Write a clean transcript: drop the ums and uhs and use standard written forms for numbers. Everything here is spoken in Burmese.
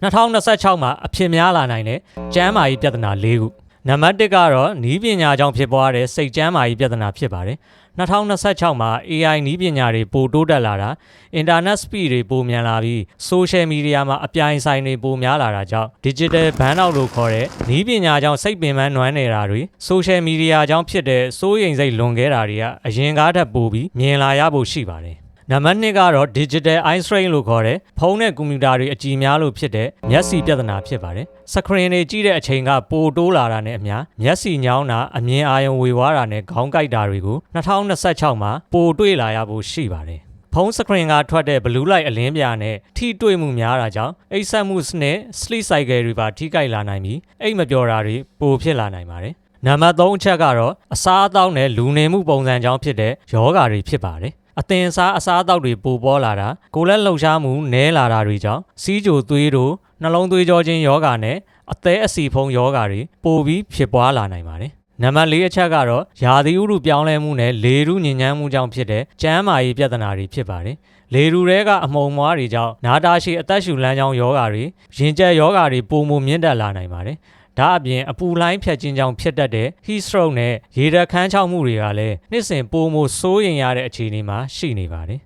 2026မှာအဖြစ်များလာနိုင်တဲ့ကျန်းမာရေးပြဿနာ၄ခုနံပါတ်1ကတော့နီးပညာကြောင့်ဖြစ်ပွားတဲ့စိတ်ကျန်းမာရေးပြဿနာဖြစ်ပါတယ်2026မှာ AI နီးပညာတွေပိုတိုးတက်လာတာ Internet Speed တွေပိုမြန်လာပြီး Social Media မှာအပြိုင်ဆိုင်တွေပိုများလာတာကြောင့် Digital Burnout လို့ခေါ်တဲ့နီးပညာကြောင့်စိတ်ပင်ပန်းနွမ်းနေတာတွေ Social Media ကြောင့်ဖြစ်တဲ့စိုးရိမ်စိတ်လွန်ခဲ့တာတွေကအရင်ကားထက်ပိုပြီးမြင်လာရဖို့ရှိပါတယ်နံပါတ်2ကတော့ Digital Eye Strain လို့ခေါ်တဲ့ဖုန်းနဲ့ကွန်ပျူတာတွေအကြည့်များလို့ဖြစ်တဲ့မျက်စိပြဿနာဖြစ်ပါတယ်။ Screen တွေကြည့်တဲ့အချိန်ကပိုတိုးလာတာနဲ့အမျှမျက်စိညောင်းတာအမြင်အာရုံဝေဝါးတာနဲ့ခေါင်းကိုက်တာတွေကို2026မှာပိုတွေ့လာရဖို့ရှိပါတယ်။ဖုန်း screen ကထွက်တဲ့ blue light အလင်းပြာနဲ့ထိတွေ့မှုများတာကြောင့်အိပ်စက်မှုစနစ် sleep cycle တွေပါထိခိုက်လာနိုင်ပြီးအိပ်မပျော်တာတွေပိုဖြစ်လာနိုင်ပါတယ်။နံပါတ်3အချက်ကတော့အစားအသောက်နဲ့လူနေမှုပုံစံကြောင့်ဖြစ်တဲ့ယောဂါတွေဖြစ်ပါတယ်။အသင်စားအစားအသောက်တွေပိုပေါ်လာတာကိုယ်လက်လှုပ်ရှားမှုနည်းလာတာတွေကြောင့်စီးကြိုသွေးတို့နှလုံးသွေးကြောခြင်းယောဂါနဲ့အသည်းအဆီဖုံးယောဂါတွေပိုပြီးဖြစ်ပွားလာနိုင်ပါတယ်နံပါတ်4အချက်ကတော့ရာသီဥတုပြောင်းလဲမှုနဲ့လေထုညစ်ညမ်းမှုကြောင့်ဖြစ်တဲ့ကျန်းမာရေးပြဿနာတွေဖြစ်ပါတယ်လေထုတွေကအမှုန်မွားတွေကြောင့်နာတာရှည်အသက်ရှူလမ်းကြောင်းယောဂါတွေရင်ကျက်ယောဂါတွေပိုမိုမြင့်တက်လာနိုင်ပါတယ်ဒါအပြင်အပူလှိုင်းဖြတ်ခြင်းကြောင့်ဖြစ်တတ်တဲ့ heat stroke နဲ့ရေဓာတ်ခမ်းခြောက်မှုတွေကလည်းနှစ်စဉ်ပိုမိုစိုးရိမ်ရတဲ့အခြေအနေမှာရှိနေပါတယ်